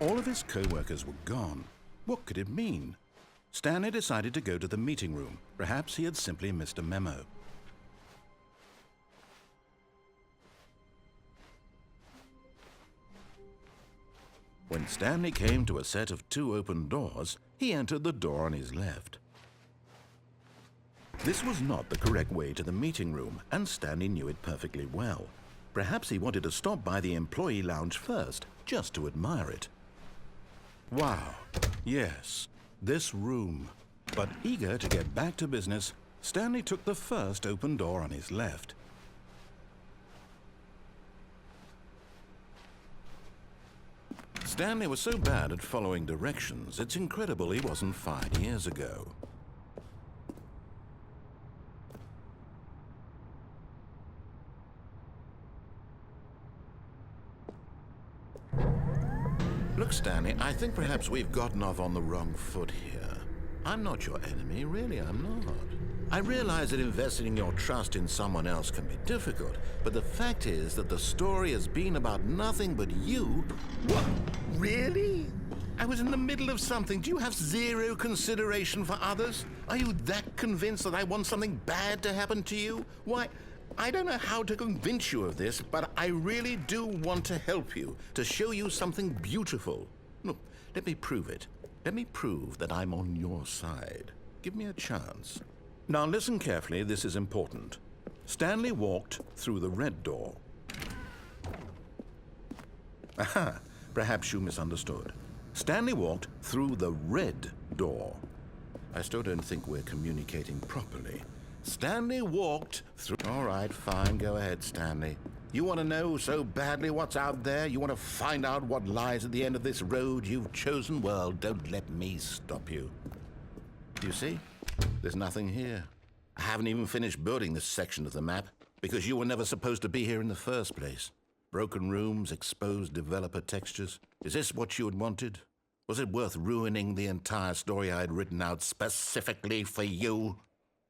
All of his co-workers were gone. What could it mean? Stanley decided to go to the meeting room. Perhaps he had simply missed a memo. When Stanley came to a set of 2 open doors, he entered the door on his left. This was not the correct way to the meeting room, and Stanley knew it perfectly well. Perhaps he wanted to stop by the employee lounge first, just to admire it. Wow, yes, this room. But eager to get back to business, Stanley took the first open door on his left. Stanley was so bad at following directions, it's incredible he wasn't fired years ago. Look, Stanley, I think perhaps we've gotten off on the wrong foot here. I'm not your enemy, really, I'm not. I realize that investing your trust in someone else can be difficult, but the fact is that the story has been about nothing but you. What? Really? I was in the middle of something. Do you have zero consideration for others? Are you that convinced that I want something bad to happen to you? Why, I don't know how to convince you of this, but I really do want to help you, to show you something beautiful. Look, let me prove it. Let me prove that I'm on your side. Give me a chance. Now listen carefully, this is important. Stanley walked through the red door. Aha, perhaps you misunderstood. Stanley walked through the red door. I still don't think we're communicating properly. Stanley walked through... All right, fine, go ahead, Stanley. You want to know so badly what's out there? You want to find out what lies at the end of this road you've chosen? Well, don't let me stop you. You see? There's nothing here. I haven't even finished building this section of the map because you were never supposed to be here in the first place. Broken rooms, exposed developer textures. Is this what you had wanted? Was it worth ruining the entire story I had written out specifically for you?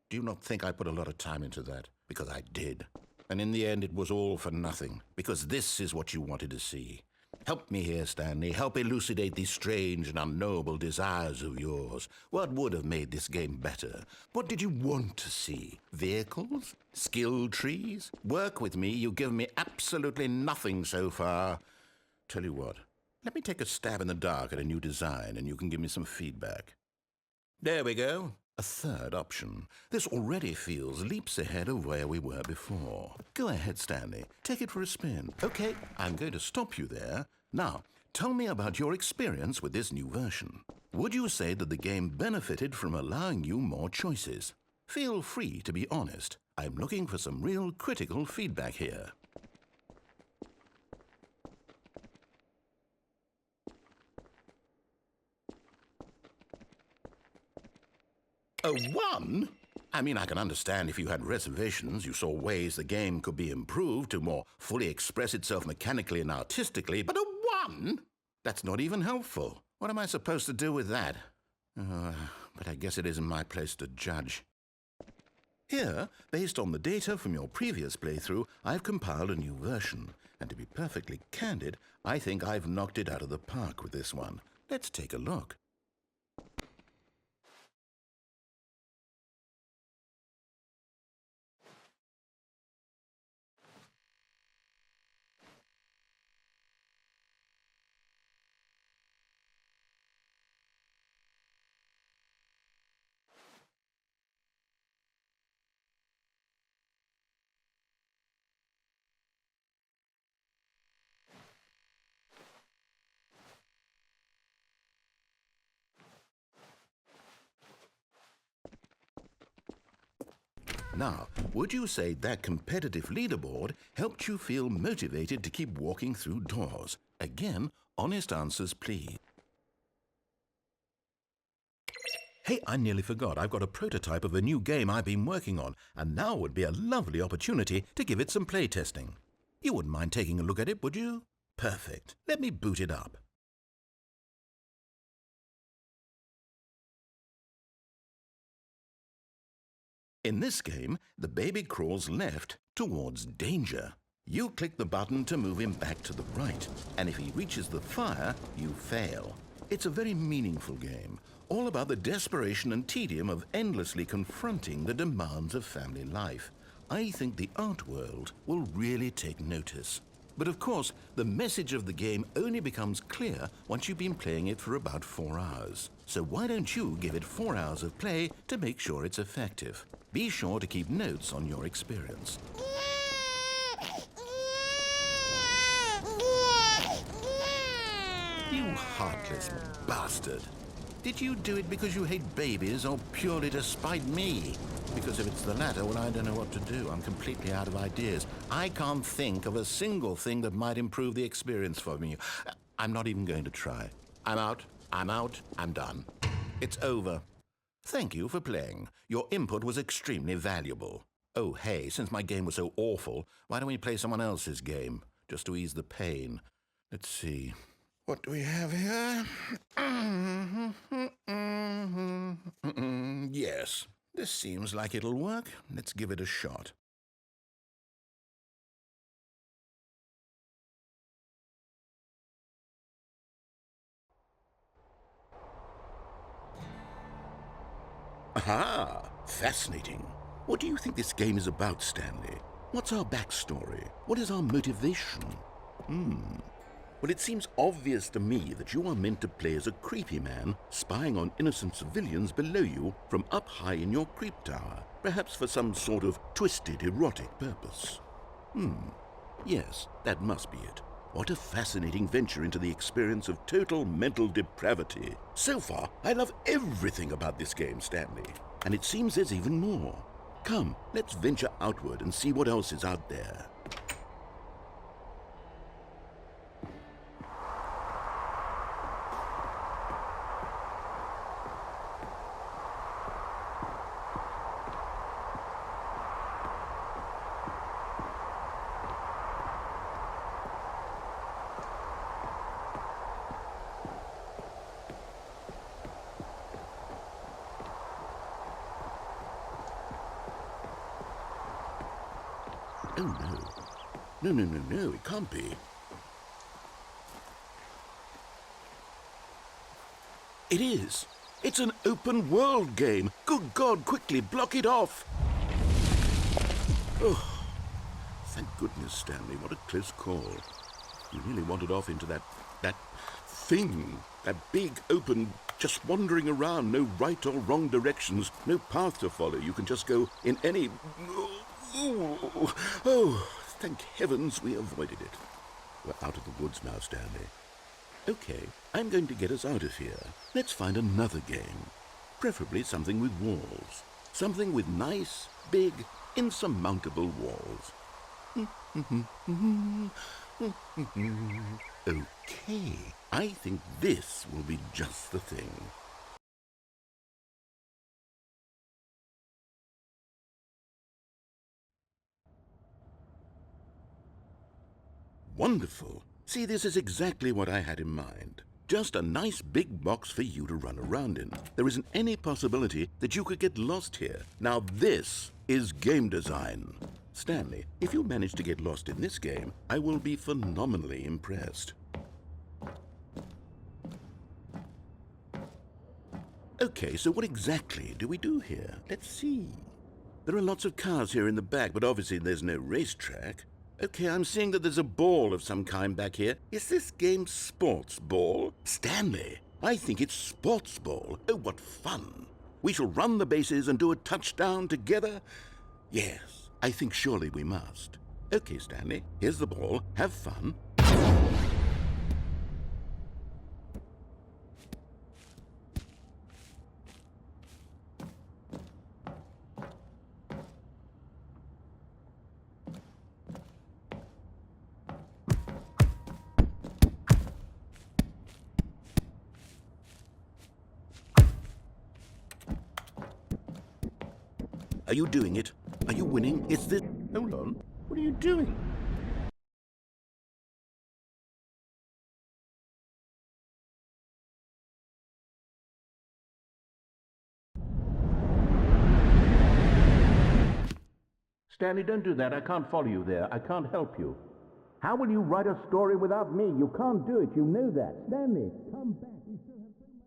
Do you not think I put a lot of time into that? Because I did. And in the end, it was all for nothing. Because this is what you wanted to see. Help me here, Stanley. Help elucidate these strange and unknowable desires of yours. What would have made this game better? What did you want to see? Vehicles? Skill trees? Work with me. You've given me absolutely nothing so far. Tell you what. Let me take a stab in the dark at a new design, and you can give me some feedback. There we go. A third option. This already feels leaps ahead of where we were before. Go ahead, Stanley. Take it for a spin. Okay, I'm going to stop you there. Now, tell me about your experience with this new version. Would you say that the game benefited from allowing you more choices? Feel free to be honest. I'm looking for some real critical feedback here. A 1? I mean, I can understand if you had reservations, you saw ways the game could be improved to more fully express itself mechanically and artistically, but a 1? That's not even helpful. What am I supposed to do with that? But I guess it isn't my place to judge. Here, based on the data from your previous playthrough, I've compiled a new version. And to be perfectly candid, I think I've knocked it out of the park with this one. Let's take a look. Now, would you say that competitive leaderboard helped you feel motivated to keep walking through doors? Again, honest answers, please. Hey, I nearly forgot. I've got a prototype of a new game I've been working on, and now would be a lovely opportunity to give it some playtesting. You wouldn't mind taking a look at it, would you? Perfect. Let me boot it up. In this game, the baby crawls left towards danger. You click the button to move him back to the right, and if he reaches the fire, you fail. It's a very meaningful game, all about the desperation and tedium of endlessly confronting the demands of family life. I think the art world will really take notice. But of course, the message of the game only becomes clear once you've been playing it for about 4 hours. So why don't you give it 4 hours of play to make sure it's effective? Be sure to keep notes on your experience. You heartless bastard. Did you do it because you hate babies or purely to spite me? Because if it's the latter, well, I don't know what to do. I'm completely out of ideas. I can't think of a single thing that might improve the experience for me. I'm not even going to try. I'm out, I'm done. It's over. Thank you for playing. Your input was extremely valuable. Oh, hey, since my game was so awful, why don't we play someone else's game, just to ease the pain? Let's see. What do we have here? Yes, this seems like it'll work. Let's give it a shot. Aha! Fascinating. What do you think this game is about, Stanley? What's our backstory? What is our motivation? Well, it seems obvious to me that you are meant to play as a creepy man spying on innocent civilians below you from up high in your creep tower, perhaps for some sort of twisted erotic purpose. Yes, that must be it. What a fascinating venture into the experience of total mental depravity. So far, I love everything about this game, Stanley. And it seems there's even more. Come, let's venture outward and see what else is out there. Oh, no. No, it can't be. It is. It's an open world game. Good God, quickly, block it off. Oh, thank goodness, Stanley. What a close call. You really wandered off into that thing. That big, open, just wandering around. No right or wrong directions. No path to follow. You can just go in any... Oh, thank heavens we avoided it. We're out of the woods now, Stanley. Okay, I'm going to get us out of here. Let's find another game. Preferably something with walls. Something with nice, big, insurmountable walls. Okay, I think this will be just the thing. Wonderful. See, this is exactly what I had in mind. Just a nice big box for you to run around in. There isn't any possibility that you could get lost here. Now this is game design. Stanley, if you manage to get lost in this game, I will be phenomenally impressed. Okay, so what exactly do we do here? Let's see. There are lots of cars here in the back, but obviously there's no racetrack. Okay, I'm seeing that there's a ball of some kind back here. Is this game sports ball? Stanley, I think it's sports ball. Oh, what fun. We shall run the bases and do a touchdown together? Yes, I think surely we must. Okay, Stanley, here's the ball. Have fun. Are you doing it? Are you winning? Is this... Hold on. What are you doing? Stanley, don't do that. I can't follow you there. I can't help you. How will you write a story without me? You can't do it. You know that. Stanley, come back. We still have so much.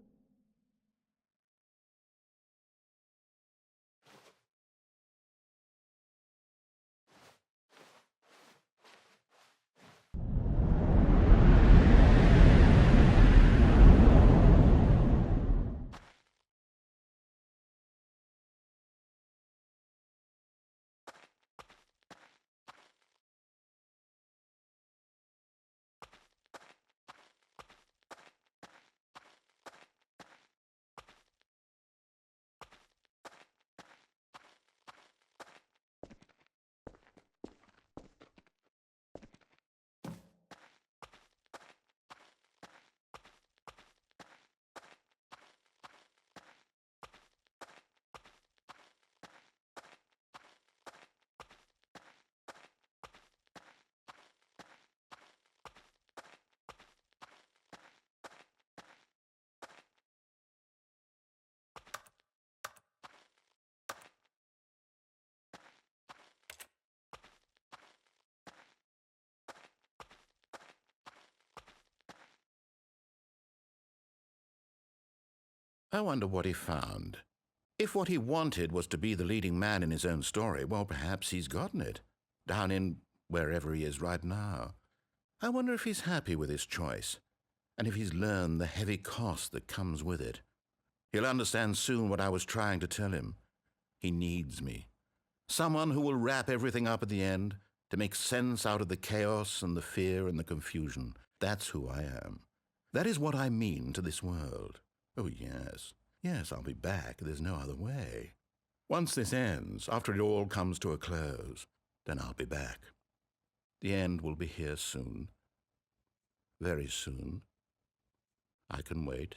I wonder what he found. If what he wanted was to be the leading man in his own story, well, perhaps he's gotten it, down in wherever he is right now. I wonder if he's happy with his choice, and if he's learned the heavy cost that comes with it. He'll understand soon what I was trying to tell him. He needs me. Someone who will wrap everything up at the end, to make sense out of the chaos and the fear and the confusion. That's who I am. That is what I mean to this world. Oh, yes. Yes, I'll be back. There's no other way. Once this ends, after it all comes to a close, then I'll be back. The end will be here soon. Very soon. I can wait.